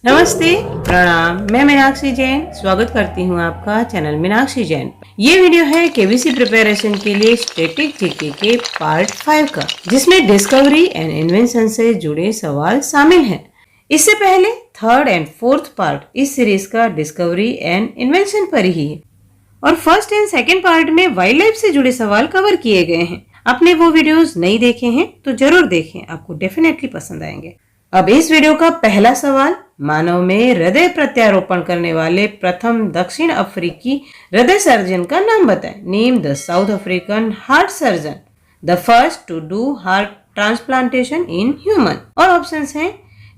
नमस्ते, प्रणाम। मैं मीनाक्षी जैन स्वागत करती हूँ आपका चैनल मीनाक्षी जैन। ये वीडियो है केबीसी प्रिपरेशन के लिए स्टैटिक जीके के पार्ट 5 का, जिसमें डिस्कवरी एंड इन्वेंशन से जुड़े सवाल शामिल हैं। इससे पहले थर्ड एंड फोर्थ पार्ट इस सीरीज का डिस्कवरी एंड इन्वेंशन पर ही है और फर्स्ट एंड सेकेंड पार्ट में वाइल्ड लाइफ से जुड़े सवाल कवर किए गए हैं। आपने वो वीडियोस नहीं देखे हैं तो जरूर देखें, आपको डेफिनेटली पसंद आएंगे। अब इस वीडियो का पहला सवाल, मानव में हृदय प्रत्यारोपण करने वाले प्रथम दक्षिण अफ्रीकी हृदय सर्जन का नाम बताएं। Name the South African heart surgeon, the first to do heart transplantation in human. और ऑप्शंस हैं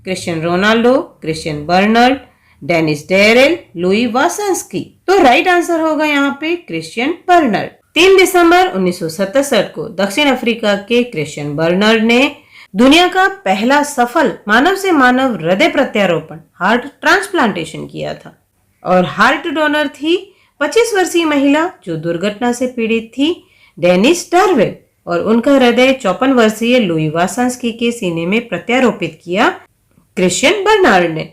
Christian Ronaldo, Christiaan Barnard, Denise Darvall, Louis Washkansky. तो राइट आंसर होगा यहाँ पे क्रिश्चियन बर्नर्ड। 3 दिसंबर 1967 को दक्षिण अफ्रीका के क्रिश्चियन बर्नर्ड ने दुनिया का पहला सफल मानव से मानव हृदय प्रत्यारोपण हार्ट ट्रांसप्लांटेशन किया था और हार्ट डोनर थी 25 वर्षीय महिला जो दुर्घटना से पीड़ित थी, डेनिस डार्वेल, और उनका हृदय 54 वर्षीय लुई वासंस्की के सीने में प्रत्यारोपित किया क्रिश्चियन बर्नार्ड ने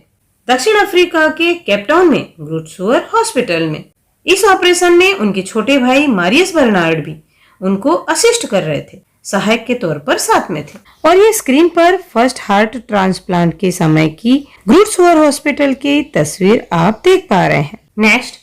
दक्षिण अफ्रीका के केपटाउन में ग्रूटसुअर हॉस्पिटल में। इस ऑपरेशन में उनके छोटे भाई मारियस बर्नार्ड भी उनको असिस्ट कर रहे थे, सहायक के तौर पर साथ में थे। और ये स्क्रीन पर फर्स्ट हार्ट ट्रांसप्लांट के समय की ग्रूटसुअर हॉस्पिटल की तस्वीर आप देख पा रहे हैं। नेक्स्ट,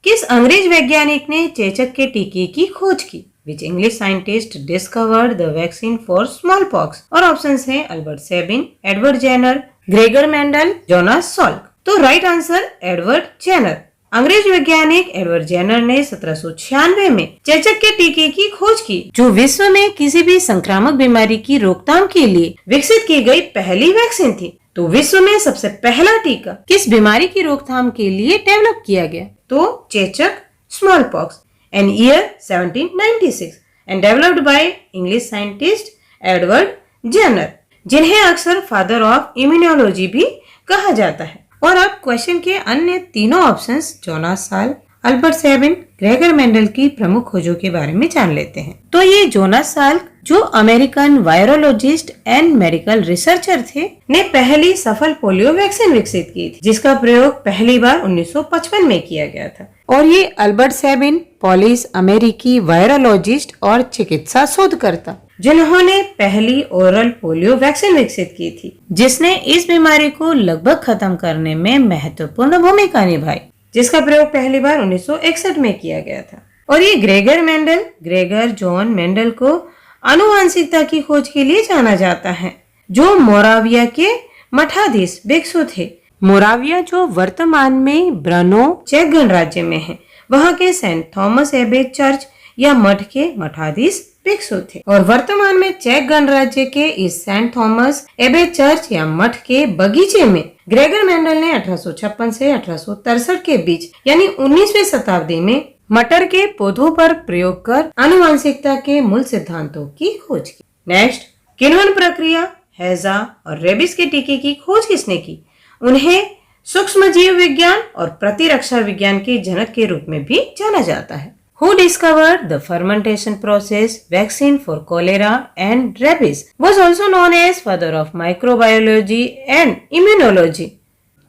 किस अंग्रेज वैज्ञानिक ने चेचक के टीके की खोज की? Which English scientist discovered the vaccine for smallpox? और ऑप्शंस हैं Albert Sabin, Edward Jenner, Gregor Mendel, Jonas Salk. तो राइट आंसर एडवर्ड जेनर। अंग्रेज वैज्ञानिक एडवर्ड जेनर ने 1796 में चेचक के टीके की खोज की, जो विश्व में किसी भी संक्रामक बीमारी की रोकथाम के लिए विकसित की गई पहली वैक्सीन थी। तो विश्व में सबसे पहला टीका किस बीमारी की रोकथाम के लिए डेवलप किया गया? तो चेचक smallpox and year 1796 and developed by English scientist Edward Jenner, जिन्हें अक्सर फादर ऑफ इम्यूनोलॉजी भी कहा जाता है। और अब क्वेश्चन के अन्य तीनों options Jonas Salk, Albert Sabin, Gregor Mendel की प्रमुख खोजों के बारे में जान लेते हैं। तो ये जोनास साल्क, जो American virologist and medical researcher थे, ने पहली सफल पोलियो वैक्सीन विकसित की थी, जिसका प्रयोग पहली बार 1955 में किया गया था। और ये अल्बर्ट सेबिन पोलिश अमेरिकी वायरोलॉजिस्ट और चिकित्सा शोधकर्ता, जिन्होंने पहली ओरल पोलियो वैक्सीन विकसित की थी, जिसने इस बीमारी को लगभग खत्म करने में महत्वपूर्ण भूमिका निभाई, जिसका प्रयोग पहली बार 1961 में किया गया था। और ये Gregor Mendel, Gregor John Mendel को आनुवंशिकता की खोज के लिए जाना जाता है, जो मोराविया के मठाधीश भिक्षु थे। मोराविया जो वर्तमान में ब्रनो चेक गणराज्य में है, वहाँ के सेंट थॉमस एबे चर्च या मठ के मठाधीश भिक्षु थे। और वर्तमान में चेक गणराज्य के इस सेंट थॉमस एबे चर्च या मठ के बगीचे में ग्रेगर मेंडल ने 1856 से 1863 के बीच यानी 19वीं शताब्दी में मटर के पौधों पर प्रयोग कर आनुवंशिकता के मूल सिद्धांतों की खोज की। नेक्स्ट, किण्वन प्रक्रिया, हैजा और रेबिस के टीके की खोज किसने की? उन्हें सूक्ष्म जीव विज्ञान और प्रतिरक्षा विज्ञान के जनक के रूप में भी जाना जाता है। Who discovered the fermentation process vaccine for cholera and rabies? Was also known as father of microbiology and immunology.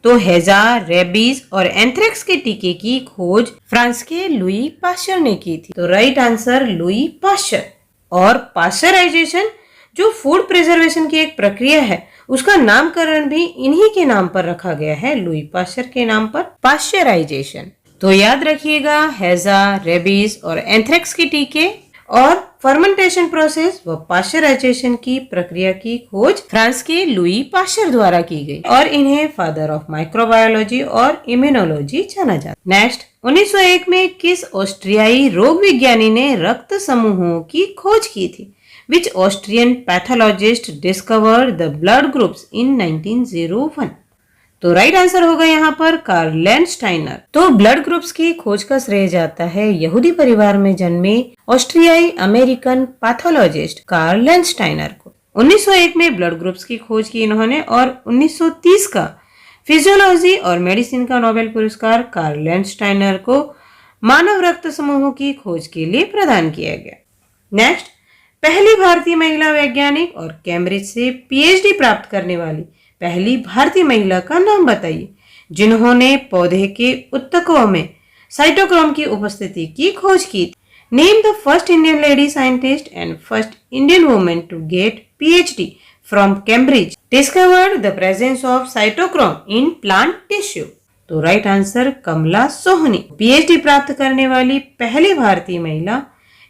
तो हैजा, रेबीज और एंथ्रेक्स के टीके की खोज फ्रांस के लुई पाश्चर ने की थी। तो राइट आंसर लुई पाश्चर। और पाश्चराइजेशन, जो फूड प्रिजर्वेशन की एक प्रक्रिया है, उसका नामकरण भी इन्हीं के नाम पर रखा गया है, लुई पाश्चर के नाम पर, पाश्चराइजेशन। तो याद रखिएगा, हैजा, रेबीज और एंथ्रेक्स के टीके और फर्मेंटेशन प्रोसेस व पाश्चराइजेशन की प्रक्रिया की खोज फ्रांस के लुई पाश्चर द्वारा की गई और इन्हें फादर ऑफ माइक्रोबायोलॉजी और इम्यूनोलॉजी जाना जाता है। नेक्स्ट, 1901 में किस ऑस्ट्रियाई रोग विज्ञानी ने रक्त समूहों की खोज की थी? Which Austrian pathologist discovered the blood groups in 1901? तो राइट आंसर होगा यहाँ पर कार्ल लैंडस्टाइनर। तो ब्लड ग्रुप्स की खोज का श्रेय जाता है यहूदी परिवार में जन्मे ऑस्ट्रियाई अमेरिकन पैथोलॉजिस्ट कार्ल लैंडस्टाइनर को। 1901 में ब्लड ग्रुप्स की खोज की इन्होंने और 1930 का फिजियोलॉजी और मेडिसिन का नोबेल पुरस्कार कार्ल लैंडस्टाइनर को मानव रक्त समूहों की खोज के लिए प्रदान किया गया। नेक्स्ट, पहली भारतीय महिला वैज्ञानिक और कैम्ब्रिज से पीएचडी प्राप्त करने वाली पहली भारतीय महिला का नाम बताइए जिन्होंने पौधे के उत्तकों में साइटोक्रोम की उपस्थिति की खोज की थी। Name the first Indian lady scientist and first Indian women to get PhD from Cambridge discovered the presence of cytochrome in plant tissue. तो right answer Kamala Sohonie. PhD प्राप्त करने वाली पहली भारतीय महिला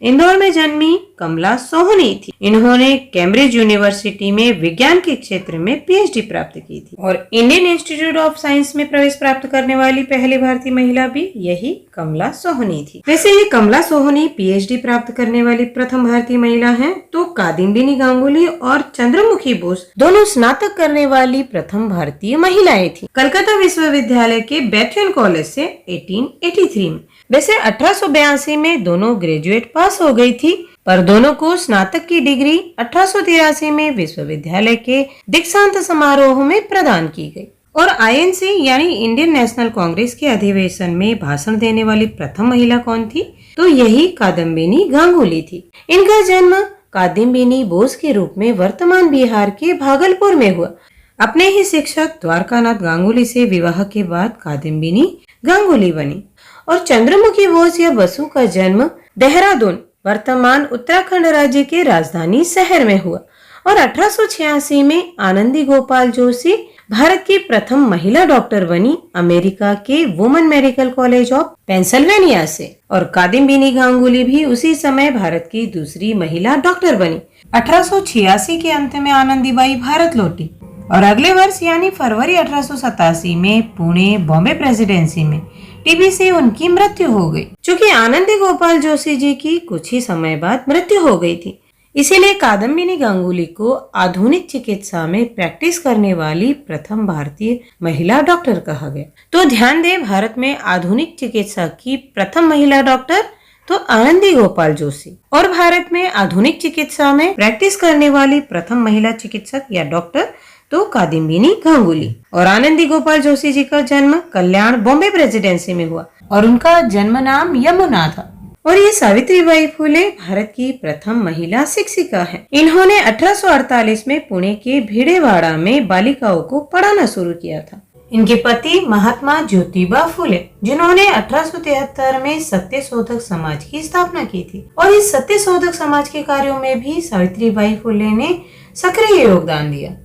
इंदौर में जन्मी कमला सोहनी थी। इन्होंने कैम्ब्रिज यूनिवर्सिटी में विज्ञान के क्षेत्र में PhD प्राप्त की थी और इंडियन इंस्टीट्यूट ऑफ साइंस में प्रवेश प्राप्त करने वाली पहली भारतीय महिला भी यही कमला सोहनी थी। वैसे ये कमला सोहनी PhD प्राप्त करने वाली प्रथम भारतीय महिला हैं, तो कादिम्बिनी गांगुली और चंद्रमुखी बोस दोनों स्नातक करने वाली प्रथम भारतीय महिलाएं थी। कलकत्ता विश्वविद्यालय के बैथियन कॉलेज से 1883 में। वैसे 1882 में दोनों ग्रेजुएट पास हो गई थी, पर दोनों को स्नातक की डिग्री 1883 में विश्वविद्यालय के दीक्षांत समारोह में प्रदान की गई। और INC यानी इंडियन नेशनल कांग्रेस के अधिवेशन में भाषण देने वाली प्रथम महिला कौन थी? तो यही कादम्बिनी गांगुली थी। इनका जन्म कादिम्बिनी बोस के रूप में वर्तमान बिहार के भागलपुर में हुआ। अपने ही शिक्षक द्वारकानाथ गांगुली से विवाह के बाद कादिम्बिनी गांगुली बनी। और चंद्रमुखी बोस या बसु का जन्म देहरादून वर्तमान उत्तराखंड राज्य के राजधानी शहर में हुआ। और 1886 में आनंदी गोपाल जोशी भारत की प्रथम महिला डॉक्टर बनी अमेरिका के women medical college of Pennsylvania से। और कादिम्बिनी गांगुली भी उसी समय भारत की दूसरी महिला डॉक्टर बनी। 1886 के अंत में आनंदीबाई भारत लौटी और अगले वर्ष यानी फरवरी 1887 में पुणे बॉम्बे प्रेसिडेंसी में TB से उनकी मृत्यु हो गई। चूँकि आनंदी गोपाल जोशी जी की कुछ ही समय बाद मृत्यु हो गई थी, इसीलिए कादम्बिनी गांगुली को आधुनिक चिकित्सा में प्रैक्टिस करने वाली प्रथम भारतीय महिला डॉक्टर कहा गया। तो ध्यान दें, भारत में आधुनिक चिकित्सा की प्रथम महिला डॉक्टर तो आनंदी गोपाल जोशी, और भारत में आधुनिक चिकित्सा में प्रैक्टिस करने वाली प्रथम महिला चिकित्सक या डॉक्टर तो कादिम्बिनी गांगुली। और आनंदी गोपाल जोशी जी का जन्म कल्याण बॉम्बे प्रेसिडेंसी में हुआ और उनका जन्म नाम यमुना था। और ये सावित्रीबाई फुले भारत की प्रथम महिला शिक्षिका हैं। इन्होंने 1848 में पुणे के भिड़ेवाड़ा में बालिकाओं को पढ़ाना शुरू किया था। इनके पति महात्मा ज्योतिबा फुले, जिन्होंने 1873 में सत्यशोधक समाज की स्थापना की थी। और इस सत्यशोधक समाज के कार्यों में भी सावित्रीबाई फुले ने सक्रिय योगदान दिया।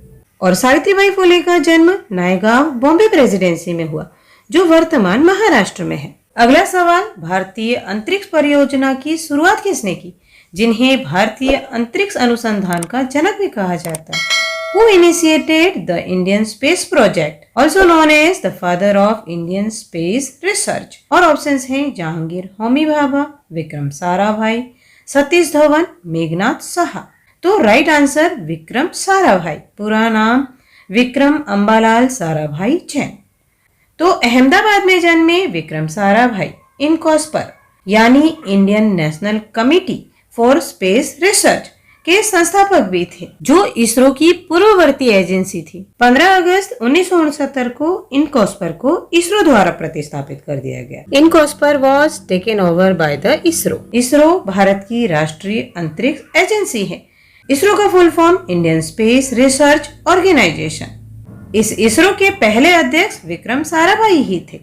और सावित्रीबाई फुले का जन्म नायगांव बॉम्बे प्रेसिडेंसी में हुआ, जो वर्तमान महाराष्ट्र में है। अगला सवाल, भारतीय अंतरिक्ष परियोजना की शुरुआत किसने की, जिन्हें भारतीय अंतरिक्ष अनुसंधान का जनक भी कहा जाता है? Who initiated the Indian Space Project, also known as the father of Indian Space Research? और ऑप्शंस हैं जहांगीर होमी भाभा, विक्रम साराभाई, सतीश धवन, मेघनाथ साहा। तो राइट आंसर विक्रम साराभाई। पूरा नाम विक्रम अंबालाल साराभाई जैन। तो अहमदाबाद में जन्मे विक्रम साराभाई इनकॉस्पर यानी Indian national committee for space research के संस्थापक भी थे, जो इसरो की पूर्ववर्ती एजेंसी थी। 15 अगस्त 1969 को इनकॉस्पर को इसरो द्वारा प्रतिस्थापित कर दिया गया। INCOSPAR was taken over by the ISRO. ISRO भारत की राष्ट्रीय अंतरिक्ष एजेंसी है। इसरो का full form Indian Space Research Organisation. इस इसरो के पहले अध्यक्ष विक्रम साराभाई ही थे।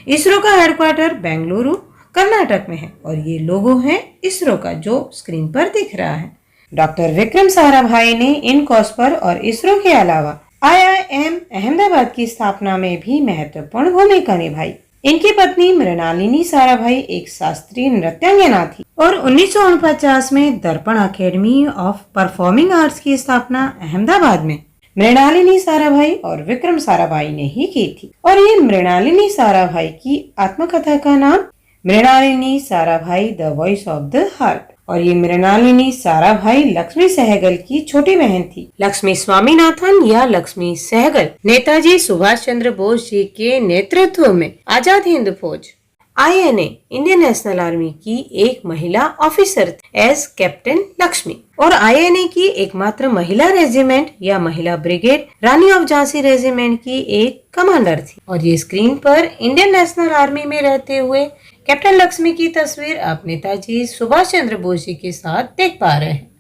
इसरो का हेडक्वार्टर बेंगलुरु कर्नाटक में है और ये लोगो है इसरो का, जो स्क्रीन पर दिख रहा है। डॉक्टर विक्रम साराभाई ने इनकॉस्पर और इसरो के अलावा IIM अहमदाबाद की स्थापना में भी महत्वपूर्ण भूमिका निभाई। इनकी पत्नी मृणालिनी साराभाई एक शास्त्रीय नृत्यांगना थी और 1949 में दर्पण अकेडमी ऑफ परफॉर्मिंग आर्ट्स की स्थापना अहमदाबाद में मृणालिनी साराभाई और विक्रम साराभाई ने ही की थी। और ये मृणालिनी साराभाई की आत्मकथा का नाम Mrinalini Sarabhai the voice of the heart. और ये मृणालिनी साराभाई लक्ष्मी सहगल की छोटी बहन थी। लक्ष्मी स्वामीनाथन या लक्ष्मी सहगल नेताजी सुभाष चंद्र बोस जी के नेतृत्व में आजाद हिंद फौज INA इंडियन नेशनल आर्मी की एक महिला ऑफिसर एज कैप्टन लक्ष्मी। और INA की एकमात्र महिला रेजिमेंट या महिला brigade Rani of Jhansi regiment की एक कमांडर थी। और ये स्क्रीन पर इंडियन नेशनल आर्मी में रहते हुए कैप्टन लक्ष्मी की तस्वीर आप नेताजी सुभाष चंद्र बोस जी के साथ देख पा रहे हैं।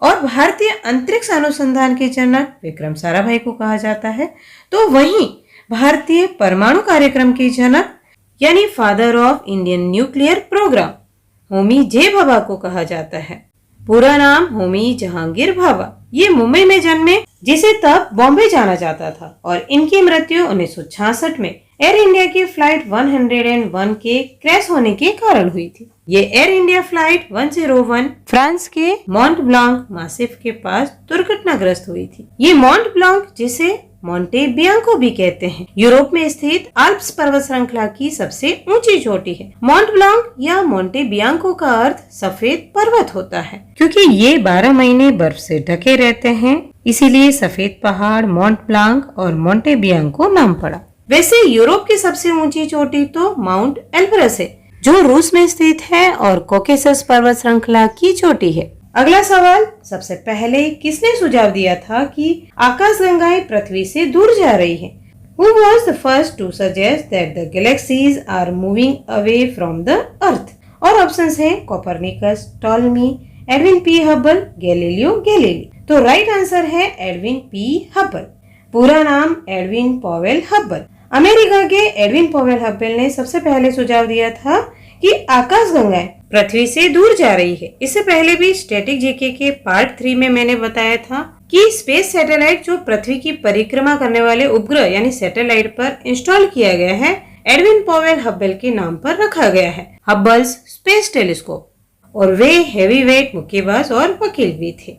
और भारतीय अंतरिक्ष अनुसंधान के जनक विक्रम साराभाई को कहा जाता है, तो वहीं भारतीय परमाणु कार्यक्रम के जनक यानी father of Indian nuclear programme Homi J Bhabha को कहा जाता है। पूरा नाम होमी जहांगीर भाभा। ये मुंबई में जन्मे, जिसे तब बॉम्बे जाना जाता था, और इनकी मृत्यु 1966 में एयर इंडिया की फ्लाइट 101 के क्रैश होने के कारण हुई थी। ये एयर इंडिया फ्लाइट 101 फ्रांस के मॉन्ट ब्लांक मासिफ के पास दुर्घटनाग्रस्त हुई थी। ये मॉन्ट ब्लांक, जिसे मोंटे बियांको भी कहते हैं, यूरोप में स्थित आल्प्स पर्वत श्रृंखला की सबसे ऊंची चोटी है। मॉन्ट ब्लांक या मोंटे बियांको का अर्थ सफेद पर्वत होता है, क्योंकि ये 12 महीने बर्फ से ढके रहते हैं, इसीलिए सफेद पहाड़ मॉन्ट ब्लांक और मोंटे बियांको नाम पड़ा। वैसे यूरोप की सबसे ऊंची चोटी तो माउंट एल्ब्रस है, जो रूस में स्थित है और कॉकेसस पर्वत श्रृंखला की चोटी है। अगला सवाल, सबसे पहले किसने सुझाव दिया था कि आकाशगंगाएं पृथ्वी से दूर जा रही है? Who was the first to suggest that the galaxies are moving away from the Earth? और ऑप्शंस हैं Copernicus, Ptolemy, Edwin P Hubble, Galileo Galilei. तो राइट आंसर है एडविन पी हबल। पूरा नाम एडविन पॉवेल हबल। अमेरिका के Edwin Powell Hubble ने सबसे पहले सुझाव दिया था कि आकाशगंगाएं पृथ्वी से दूर जा रही है। इससे पहले भी स्टैटिक जीके के पार्ट 3 में मैंने बताया था कि स्पेस सैटेलाइट जो पृथ्वी की परिक्रमा करने वाले उपग्रह यानी सैटेलाइट पर इंस्टॉल किया गया है, एडविन पॉवेल हबल के नाम पर रखा गया है, हबल्स स्पेस टेलीस्कोप। और वे हेवी वेट मुक्केबाज और वकील भी थे।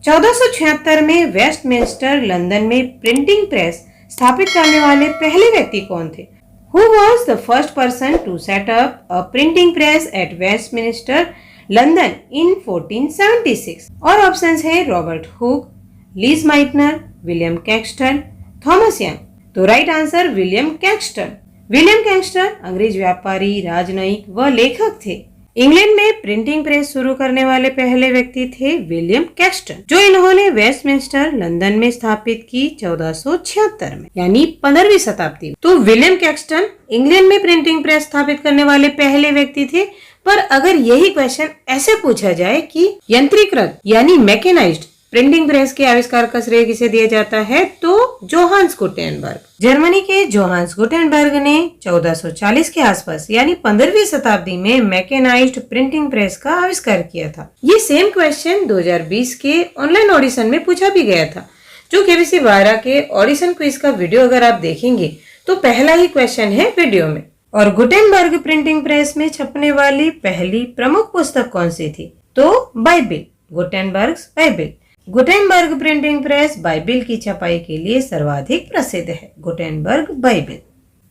1476 में वेस्टमिंस्टर लंदन में प्रिंटिंग प्रेस स्थापित करने वाले पहले व्यक्ति कौन थे? Who was the first person to set up a printing press at Westminster, London in 1476? और ऑप्शंस है Robert Hooke, Lise Meitner, William Caxton, Thomas Young. तो right answer William Caxton. William Caxton अंग्रेज व्यापारी, राजनयिक व लेखक थे। इंग्लैंड में प्रिंटिंग प्रेस शुरू करने वाले पहले व्यक्ति थे विलियम कैक्सटन, जो इन्होंने वेस्टमिंस्टर लंदन में स्थापित की 1476 में, यानी 15वीं शताब्दी। तो विलियम कैक्सटन इंग्लैंड में प्रिंटिंग प्रेस स्थापित करने वाले पहले व्यक्ति थे। पर अगर यही क्वेश्चन ऐसे पूछा जाए कि यंत्रीकृत यानी मैकेनाइज्ड प्रिंटिंग प्रेस के आविष्कार का श्रेय किसे दिया जाता है, तो जोहान्स गुटेनबर्ग। जर्मनी के जोहान्स गुटेनबर्ग ने 1440 के आसपास यानी 15वीं शताब्दी में मैकेनाइज्ड प्रिंटिंग प्रेस का आविष्कार किया था। ये सेम क्वेश्चन 2020 के ऑनलाइन ऑडिशन में पूछा भी गया था। जो केबीसी 12 के ऑडिशन क्विज का वीडियो अगर आप देखेंगे तो पहला ही क्वेश्चन है वीडियो में। और गुटेनबर्ग प्रिंटिंग प्रेस में छपने वाली पहली प्रमुख पुस्तक कौन सी थी? तो Bible, Gutenberg's Bible. Gutenberg printing press Bible की छपाई के लिए सर्वाधिक प्रसिद्ध है, गुटेनबर्ग बाइबिल।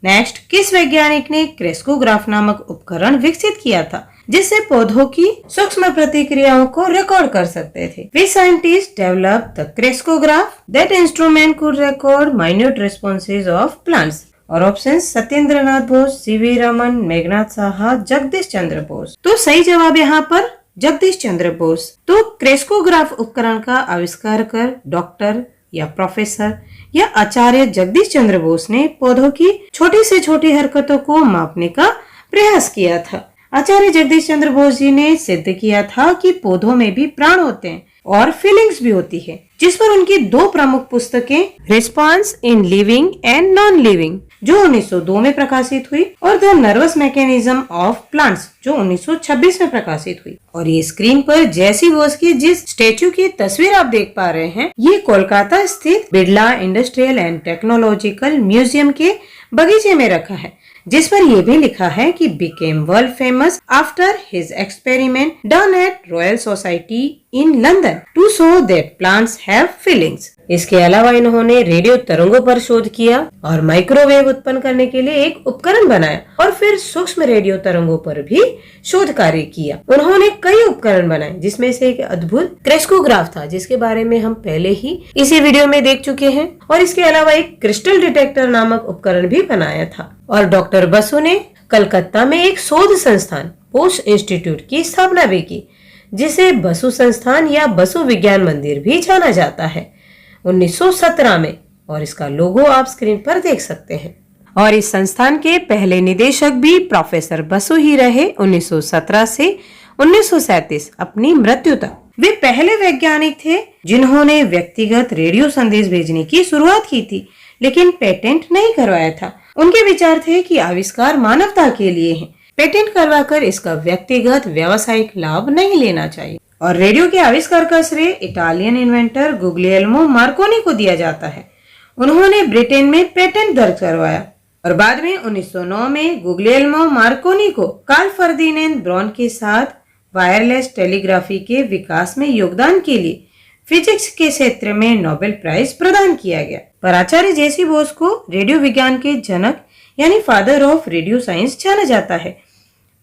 नेक्स्ट, किस वैज्ञानिक ने क्रेस्कोग्राफ नामक उपकरण विकसित किया था, जिससे पौधों की सूक्ष्म प्रतिक्रियाओं को रिकॉर्ड कर सकते थे? Which scientist developed the crescograph? That instrument could record minute responses of plants. और ऑप्शन सत्येंद्र नाथ बोस, सीवी रमन, मेघनाथ साहा, जगदीश चंद्र बोस। तो सही जवाब यहाँ पर जगदीश चंद्र बोस। तो क्रेस्कोग्राफ उपकरण का आविष्कार कर डॉक्टर या प्रोफेसर या आचार्य जगदीश चंद्र बोस ने पौधों की छोटी से छोटी हरकतों को मापने का प्रयास किया था। आचार्य जगदीश चंद्र बोस जी ने सिद्ध किया था कि पौधों में भी प्राण होते हैं और फीलिंग्स भी होती है, जिस पर उनकी 2 प्रमुख पुस्तकें response in living and non living जो 1902 में प्रकाशित हुई और the nervous mechanism of plants जो 1926 में प्रकाशित हुई। और ये स्क्रीन पर जैसी बोस की जिस स्टेच्यू की तस्वीर आप देख पा रहे हैं, ये कोलकाता स्थित Birla industrial and technological museum के बगीचे में रखा है, जिस पर यह भी लिखा है कि became world famous after his experiment done at Royal Society in London to show that plants have feelings। इसके अलावा इन्होंने रेडियो तरंगों पर शोध किया और माइक्रोवेव उत्पन्न करने के लिए एक उपकरण बनाया और फिर सूक्ष्म रेडियो तरंगों पर भी शोध कार्य किया। उन्होंने कई उपकरण बनाए, जिसमें से एक अद्भुत क्रेस्कोग्राफ था, जिसके बारे में हम पहले ही इसी वीडियो में देख चुके हैं। और इसके अलावा एक क्रिस्टल डिटेक्टर नामक उपकरण भी बनाया था। और डॉक्टर बसु ने कलकत्ता में एक शोध संस्थान बोस इंस्टीट्यूट की स्थापना भी की, जिसे बसु संस्थान या बसु विज्ञान मंदिर भी जाना जाता है, 1917 में। और इसका लोगो आप स्क्रीन पर देख सकते हैं। और इस संस्थान के पहले निदेशक भी प्रोफेसर बसु ही रहे 1917 से 1937 अपनी मृत्यु तक। वे पहले वैज्ञानिक थे जिन्होंने व्यक्तिगत रेडियो संदेश भेजने की शुरुआत की थी, लेकिन पेटेंट नहीं करवाया था। उनके विचार थे कि आविष्कार मानवता के लिए है, पेटेंट करवाकर इसका व्यक्तिगत व्यावसायिक लाभ नहीं लेना चाहिए। और रेडियो के आविष्कार का श्रेय इटालियन इन्वेंटर गुग्लिएल्मो मार्कोनी को दिया जाता है। उन्होंने ब्रिटेन में पेटेंट दर्ज करवाया और बाद में 1909 में गुग्लिएल्मो मार्कोनी को कार्ल फर्डिनेंद ब्रॉन के साथ वायरलेस टेलीग्राफी के विकास में योगदान के लिए फिजिक्स के क्षेत्र में नोबेल प्राइज प्रदान किया गया। पर आचार्य जे.सी. बोस को रेडियो विज्ञान के जनक यानी फादर ऑफ रेडियो साइंस जाना जाता है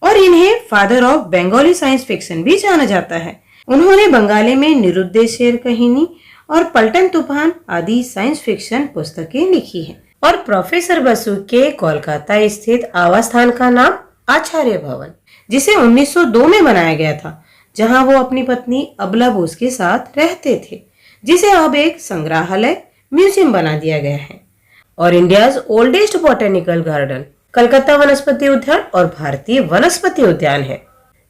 और इन्हें father of Bengali science fiction भी जाना जाता है। उन्होंने बंगाली में निरुद्देश शेर कहानी और पलटन तूफान आदि साइंस फिक्शन पुस्तकें लिखी हैं। और प्रोफेसर बसु के कोलकाता स्थित आवास स्थान का नाम आचार्य भवन, जिसे 1902 में बनाया गया था, जहां वो अपनी पत्नी अबला बोस के साथ रहते थे, जिसे अब एक संग्रहालय म्यूजियम बना दिया गया है। और India's oldest botanical garden Calcutta वनस्पति उद्यान और भारतीय वनस्पति उद्यान है,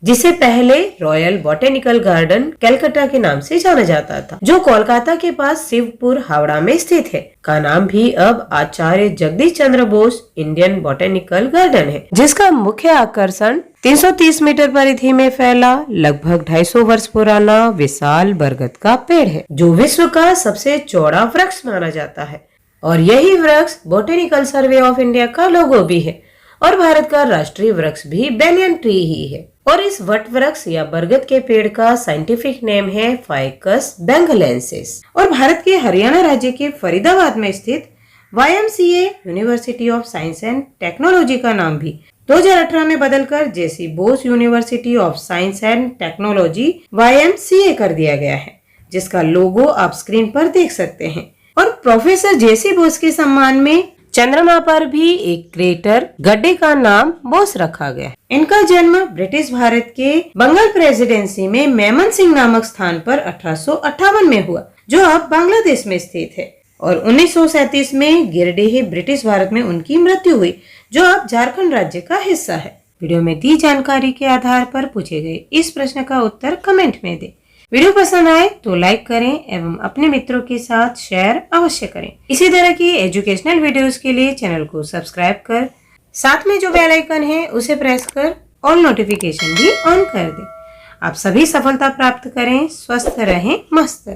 जिसे पहले रॉयल बॉटेनिकल गार्डन कलकत्ता के नाम से जाना जाता था, जो कोलकाता के पास शिवपुर हावड़ा में स्थित है, का नाम भी अब आचार्य Jagdish Chandra Bose Indian botanical garden है, जिसका मुख्य आकर्षण 330 मीटर परिधि में फैला लगभग 250 वर्ष पुराना विशाल बरगद का पेड़ है, जो विश्व का सबसे चौड़ा वृक्ष माना जाता है। और यही वृक्ष बॉटेनिकल सर्वे ऑफ इंडिया का लोगो भी है और भारत का राष्ट्रीय वृक्ष भी बैनियन ट्री ही है। और इस वट वृक्ष या बरगद के पेड़ का साइंटिफिक नेम है फाइकस बेंगलेंसिस। और भारत के हरियाणा राज्य के फरीदाबाद में स्थित YMCA university of science and technology का नाम भी 2018 में बदलकर JC. Bose university of science and technology YMCA कर दिया गया है, जिसका लोगो आप स्क्रीन पर देख सकते हैं। और प्रोफेसर जे.सी. बोस के सम्मान में चंद्रमा पर भी एक क्रेटर गड्ढे का नाम बोस रखा गया है। इनका जन्म ब्रिटिश भारत के बंगाल प्रेसिडेंसी में मेमन सिंह नामक स्थान पर 1858 में हुआ, जो अब बांग्लादेश में स्थित है। और 1937 में गिरडीह ब्रिटिश भारत में उनकी मृत्यु हुई, जो अब झारखंड राज्य का हिस्सा है। वीडियो में दी जानकारी के आधार पर पूछे गए इस प्रश्न का उत्तर कमेंट में दें। वीडियो पसंद आए तो लाइक करें एवं अपने मित्रों के साथ शेयर अवश्य करें। इसी तरह की एजुकेशनल वीडियोस के लिए चैनल को सब्सक्राइब कर साथ में जो बेल आइकन है उसे प्रेस कर ऑल नोटिफिकेशन भी ऑन कर दें। आप सभी सफलता प्राप्त करें, स्वस्थ रहें, मस्त रहें।